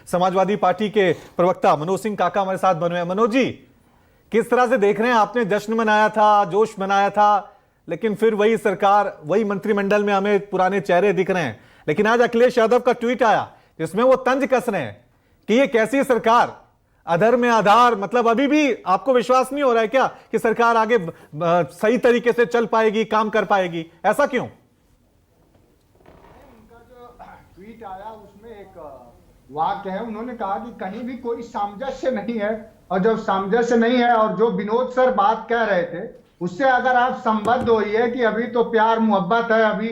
Samajwadi party के प्रवक्ता मनोज सिंह काका हमारे साथ बने हुए हैं। मनोज जी, किस तरह से देख रहे हैं? आपने जश्न मनाया था, जोश मनाया था, लेकिन फिर वही सरकार, वही मंत्रिमंडल में हमें पुराने चेहरे दिख रहे हैं। लेकिन आज अखिलेश यादव का ट्वीट आया जिसमें वो तंज कस रहे हैं कि ये कैसी सरकार, अधर में आधार। मतलब अभी भी आपको विश्वास नहीं हो रहा है क्या कि सरकार आगे सही तरीके से चल पाएगी, काम कर पाएगी? ऐसा क्यों? उनका जो ट्वीट आया उसमें एक वाक्य है, उन्होंने कहा कि कहीं भी कोई सामंजस्य नहीं है, और जब सामंजस्य नहीं है और जो विनोद सर बात कह रहे थे उससे अगर आप संबद्ध होइए कि अभी तो प्यार मोहब्बत है, अभी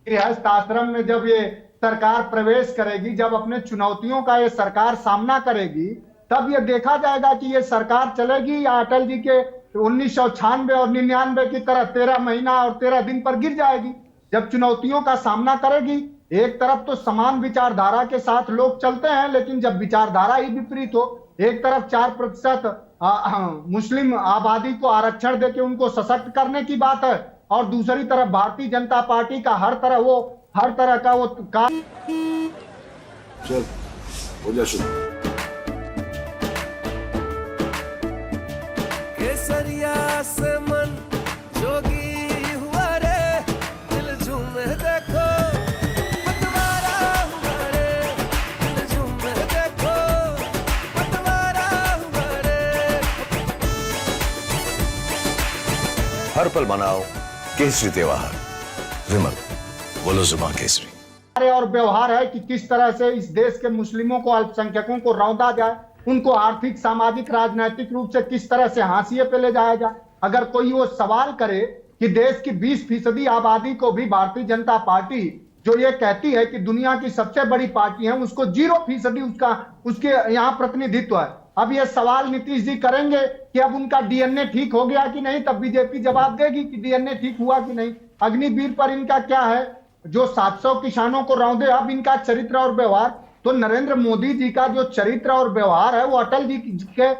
गृहस्थ आश्रम में जब ये सरकार प्रवेश करेगी, जब अपने चुनौतियों का ये सरकार सामना करेगी, तब ये देखा जाएगा कि ये सरकार चलेगी या अटल जी के 1996 और 99 की तरह 13 महीना और 13 दिन पर गिर जाएगी। जब चुनौतियों का सामना करेगी, एक तरफ तो समान विचारधारा के साथ लोग चलते हैं, लेकिन जब विचारधारा ही विपरीत हो, एक तरफ 4% मुस्लिम आबादी को आरक्षण देके उनको सशक्त करने की बात है, और दूसरी तरफ भारतीय जनता पार्टी का हर तरह का वो चल हो जा शुरू। केसरिया से मन जोगी हुआ रे, दिल झूमे देखो पतवारा हुआ रे, दिल झूमे देखो पतवारा हुआ रे। हर पल मनाओ केसरी त्योहार। विमल, बोलो जुबान केसरी। और व्यवहार है कि किस तरह से इस देश के मुस्लिमों को, अल्पसंख्यकों को रौंदा जाए, उनको आर्थिक, सामाजिक, राजनीतिक रूप से किस तरह से हाशिए पे ले जाया जाए। अगर कोई वो सवाल करे कि देश की 20% आबादी को भी भारतीय जनता पार्टी जो ये कहती है कि दुनिया की सबसे बड़ी पार्टी है, उसको 0% उसके यहाँ प्रतिनिधित्व है। अब ये सवाल नीतीश जी करेंगे कि अब उनका डीएनए ठीक हो गया कि नहीं, तब बीजेपी जवाब देगी कि डीएनए ठीक हुआ कि नहीं। अग्निवीर पर इनका क्या है, जो 700 किसानों को रौंदे, अब इनका चरित्र और व्यवहार। तो नरेंद्र मोदी जी का जो चरित्र और व्यवहार है वो अटल जी के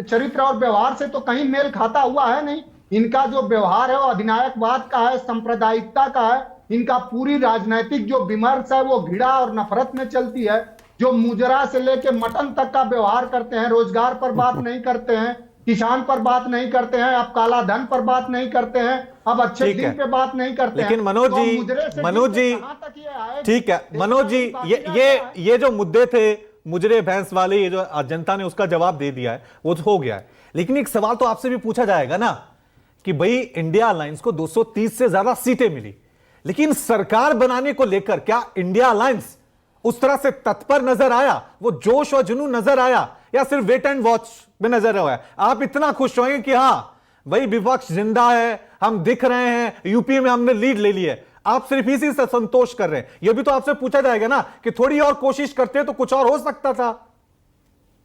चरित्र और व्यवहार से तो कहीं मेल खाता हुआ है नहीं। इनका जो व्यवहार है वो अधिनायकवाद का है, सांप्रदायिकता का है। इनका पूरी राजनीतिक जो विमर्श है वो घृणा और नफरत में चलती है। जो मुजरा से लेके मटन तक का व्यवहार करते हैं, रोजगार पर बात नहीं करते हैं, किसान पर बात नहीं करते हैं, अब काला धन पर बात नहीं करते हैं, अब अच्छे दिन पे बात नहीं करते हैं। लेकिन मनोज जी, ठीक है मनोज जी, ये जो मुद्दे थे मुजरे भैंस वाले, ये जो जनता ने उसका जवाब दे दिया है वो तो हो गया है। लेकिन एक सवाल तो आपसे भी पूछा जाएगा ना कि भाई इंडिया अलायंस को 230 से ज्यादा सीटें मिली, लेकिन सरकार बनाने को लेकर क्या इंडिया अलायंस उस तरह से तत्पर नजर आया, वो जोश और जुनून नजर आया, या सिर्फ वेट एंड वॉच में नजर आया? आप इतना खुश होंगे कि हाँ भाई विपक्ष जिंदा है, हम दिख रहे हैं, यूपी में हमने लीड ले ली है, आप सिर्फ इसी से संतोष कर रहे हैं? यह भी तो आपसे पूछा जाएगा ना कि थोड़ी और कोशिश करते तो कुछ और हो सकता था।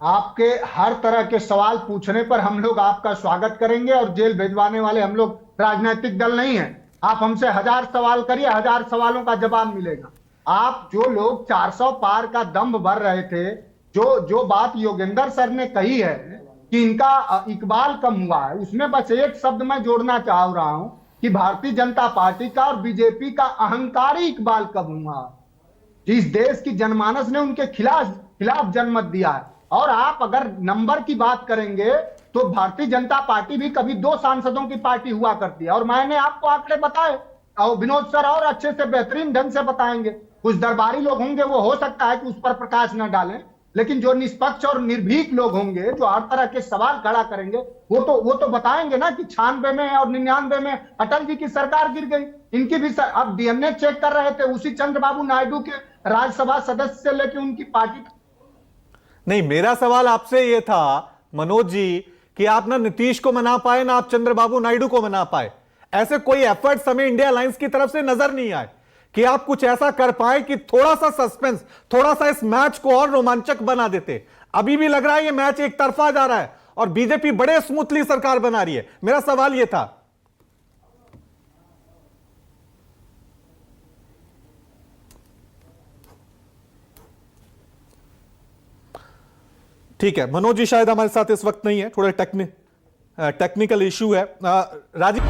आपके हर तरह के सवाल पूछने पर हम लोग आपका स्वागत करेंगे, और जेल भेजवाने वाले हम लोग राजनीतिक दल नहीं है। आप हमसे 1000 सवाल करिए, 1000 सवालों का जवाब मिलेगा। आप जो लोग 400 पार का दंभ भर रहे थे, जो बात योगेंद्र सर ने कही है कि इनका इकबाल कम हुआ है, उसमें बस एक शब्द मैं जोड़ना चाह रहा हूं कि भारतीय जनता पार्टी का और बीजेपी का अहंकारी इकबाल कम हुआ। जिस देश की जनमानस ने उनके खिलाफ जनमत दिया है। और आप अगर नंबर की बात करेंगे तो भारतीय जनता पार्टी भी कभी 2 सांसदों की पार्टी हुआ करती है, और मैंने आपको आंकड़े बताए, और विनोद सर और अच्छे से बेहतरीन ढंग से बताएंगे। कुछ दरबारी लोग होंगे, वो हो सकता है कि उस पर प्रकाश न डालें, लेकिन जो निष्पक्ष और निर्भीक लोग होंगे, जो हर तरह के सवाल खड़ा करेंगे, वो तो बताएंगे ना कि 96 में और 99 में अटल जी की सरकार गिर गई। इनकी भी अब डीएनए चेक कर रहे थे उसी चंद्रबाबू नायडू के राज्यसभा सदस्य से लेकर उनकी पार्टी। नहीं, मेरा सवाल आपसे यह था मनोज जी कि आप ना नीतीश को मना पाए, ना आप चंद्रबाबू नायडू को मना पाए। ऐसे कोई एफर्ट्स हमें इंडिया अलायंस की तरफ से नजर नहीं आए कि आप कुछ ऐसा कर पाए कि थोड़ा सा सस्पेंस, थोड़ा सा इस मैच को और रोमांचक बना देते। अभी भी लग रहा है ये मैच एक तरफा जा रहा है और बीजेपी बड़े स्मूथली सरकार बना रही है। मेरा सवाल ये था। ठीक है, मनोज जी शायद हमारे साथ इस वक्त नहीं है, थोड़ा टेक्निकल इशू है। राजीव